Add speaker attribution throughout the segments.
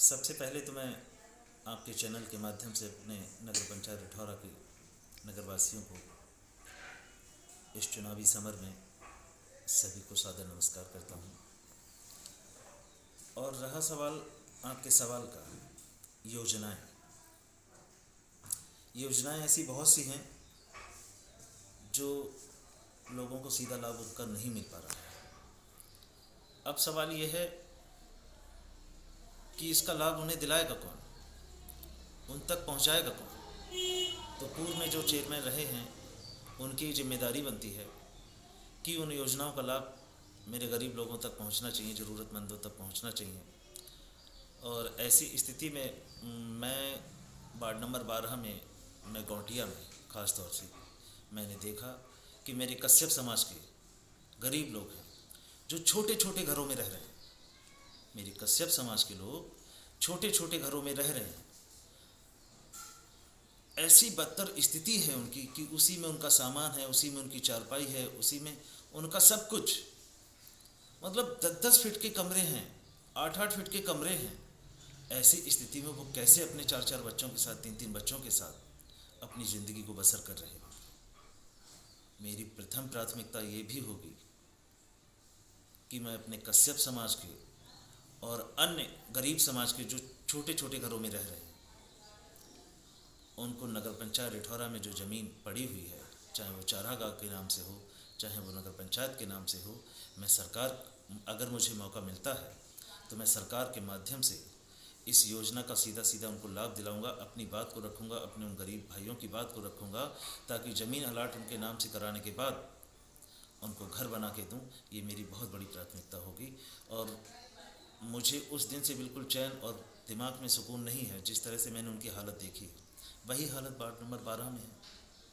Speaker 1: सबसे पहले तो मैं आपके चैनल के माध्यम से अपने नगर पंचायत रिठौरा के नगरवासियों को इस चुनावी समर में सभी को सादर नमस्कार करता हूँ। और रहा सवाल आपके सवाल का, योजनाएं ऐसी बहुत सी हैं जो लोगों को सीधा लाभ उनका नहीं मिल पा रहा है। अब सवाल ये है कि इसका लाभ उन्हें दिलाएगा कौन, उन तक पहुंचाएगा कौन। तो पूर्व में जो चेयरमैन रहे हैं उनकी जिम्मेदारी बनती है कि उन योजनाओं का लाभ मेरे गरीब लोगों तक पहुंचना चाहिए, ज़रूरतमंदों तक पहुंचना चाहिए। और ऐसी स्थिति में मैं वार्ड नंबर 12 में, मैं गौटिया में ख़ास तौर से मैंने देखा कि मेरे कश्यप समाज के गरीब लोग हैं जो छोटे छोटे घरों में रह रहे हैं। मेरे कश्यप समाज के लोग छोटे छोटे घरों में रह रहे हैं। ऐसी बदतर स्थिति है उनकी कि उसी में उनका सामान है, उसी में उनकी चारपाई है, उसी में उनका सब कुछ, मतलब 10-10 फीट के कमरे हैं, 8-8 फीट के कमरे हैं। ऐसी स्थिति में वो कैसे अपने 4-4 बच्चों के साथ, 3-3 बच्चों के साथ अपनी ज़िंदगी को बसर कर रहे हैं। मेरी प्रथम प्राथमिकता ये भी होगी कि मैं अपने कश्यप समाज के और अन्य गरीब समाज के जो छोटे छोटे घरों में रह रहे हैं उनको नगर पंचायत रिठौरा में जो ज़मीन पड़ी हुई है, चाहे वो चारागाह के नाम से हो, चाहे वो नगर पंचायत के नाम से हो, मैं सरकार, अगर मुझे मौका मिलता है तो मैं सरकार के माध्यम से इस योजना का सीधा सीधा उनको लाभ दिलाऊंगा। अपनी बात को रखूंगा, अपने उन गरीब भाइयों की बात को रखूंगा, ताकि ज़मीन अलाट उनके नाम से कराने के बाद उनको घर बना के दूँ। ये मेरी बहुत बड़ी प्राथमिकता होगी। और मुझे उस दिन से बिल्कुल चैन और दिमाग में सुकून नहीं है। जिस तरह से मैंने उनकी हालत देखी है, वही हालत वार्ड नंबर 12 में है।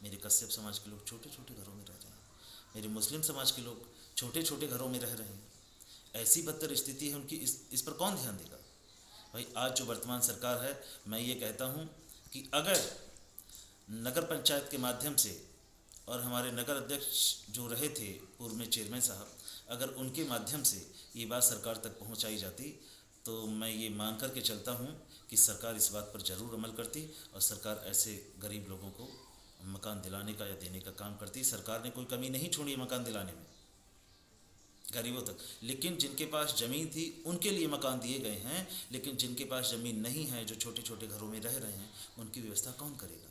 Speaker 1: मेरे कश्यप समाज के लोग छोटे छोटे घरों में रह रहे हैं, मेरे मुस्लिम समाज के लोग छोटे छोटे घरों में रह रहे हैं। ऐसी बदतर स्थिति है उनकी, इस पर कौन ध्यान देगा भाई। आज जो वर्तमान सरकार है, मैं ये कहता हूँ कि अगर नगर पंचायत के माध्यम से और हमारे नगर अध्यक्ष जो रहे थे पूर्व में चेयरमैन साहब, अगर उनके माध्यम से ये बात सरकार तक पहुँचाई जाती तो मैं ये मान कर के चलता हूँ कि सरकार इस बात पर ज़रूर अमल करती और सरकार ऐसे गरीब लोगों को मकान दिलाने का या देने का काम करती। सरकार ने कोई कमी नहीं छोड़ी मकान दिलाने में गरीबों तक। लेकिन जिनके पास ज़मीन थी उनके लिए मकान दिए गए हैं, लेकिन जिनके पास ज़मीन नहीं है, जो छोटे छोटे घरों में रह रहे हैं, उनकी व्यवस्था कौन करेगा।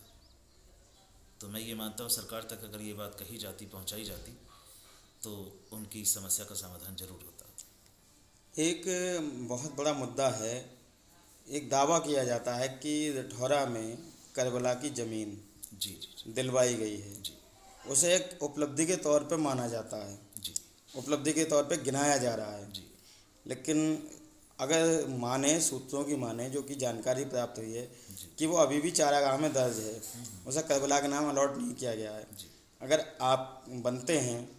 Speaker 1: तो मैं ये मानता हूँ सरकार तक अगर ये बात कही जाती, पहुँचाई जाती, तो उनकी समस्या का समाधान जरूर होता।
Speaker 2: एक बहुत बड़ा मुद्दा है। एक दावा किया जाता है कि रिठौरा में करबला की ज़मीन
Speaker 1: जी जी जी
Speaker 2: दिलवाई गई है।
Speaker 1: जी
Speaker 2: उसे एक उपलब्धि के तौर पे माना जाता है,
Speaker 1: जी
Speaker 2: उपलब्धि के तौर पे गिनाया जा रहा है।
Speaker 1: जी
Speaker 2: लेकिन अगर माने, सूत्रों की माने, जो कि जानकारी प्राप्त हुई है
Speaker 1: जी
Speaker 2: कि वो अभी भी चारागाह में दर्ज है, उसे करबला का नाम अलॉट नहीं किया गया है।
Speaker 1: जी।
Speaker 2: अगर आप बनते हैं,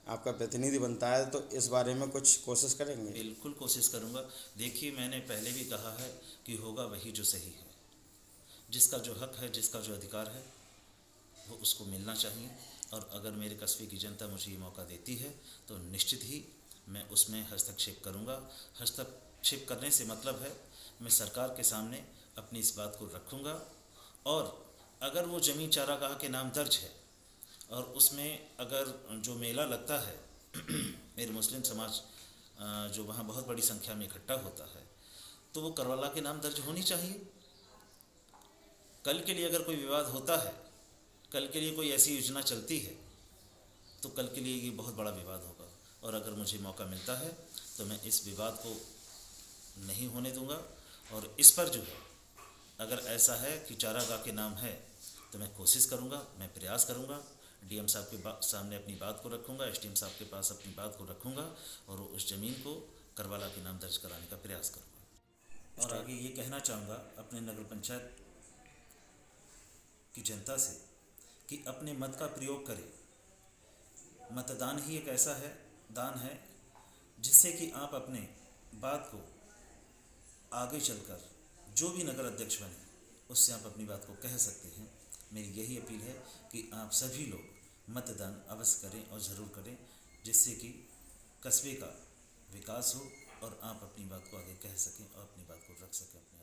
Speaker 2: आपका प्रतिनिधि बनता है, तो इस बारे में कुछ कोशिश करेंगे?
Speaker 1: बिल्कुल कोशिश करूँगा। देखिए, मैंने पहले भी कहा है कि होगा वही जो सही है। जिसका जो हक है, जिसका जो अधिकार है, वो उसको मिलना चाहिए। और अगर मेरे कस्बे की जनता मुझे ये मौका देती है तो निश्चित ही मैं उसमें हस्तक्षेप करूँगा। हस्तक्षेप करने से मतलब है मैं सरकार के सामने अपनी इस बात को रखूँगा। और अगर वो ज़मीन चारागाह के नाम दर्ज है और उसमें अगर जो मेला लगता है मेरे मुस्लिम समाज जो वहाँ बहुत बड़ी संख्या में इकट्ठा होता है, तो वो करबला के नाम दर्ज होनी चाहिए। कल के लिए अगर कोई विवाद होता है, कल के लिए कोई ऐसी योजना चलती है, तो कल के लिए ये बहुत बड़ा विवाद होगा। और अगर मुझे मौका मिलता है तो मैं इस विवाद को नहीं होने दूंगा। और इस पर जो है, अगर ऐसा है कि चारागाह के नाम है, तो मैं कोशिश करूंगा, मैं प्रयास करूंगा, डीएम साहब के सामने अपनी बात को रखूंगा, एसडीएम साहब के पास अपनी बात को रखूंगा और उस ज़मीन को करबला के नाम दर्ज कराने का प्रयास करूंगा। और आगे ये कहना चाहूँगा अपने नगर पंचायत की जनता से कि अपने मत का प्रयोग करें। मतदान ही एक ऐसा है, दान है, जिससे कि आप अपने बात को आगे चलकर जो भी नगर अध्यक्ष बने उससे आप अपनी बात को कह सकते हैं। मेरी यही अपील है कि आप सभी लोग मतदान अवश्य करें और ज़रूर करें, जिससे कि कस्बे का विकास हो और आप अपनी बात को आगे कह सकें और अपनी बात को रख रख सकें अपने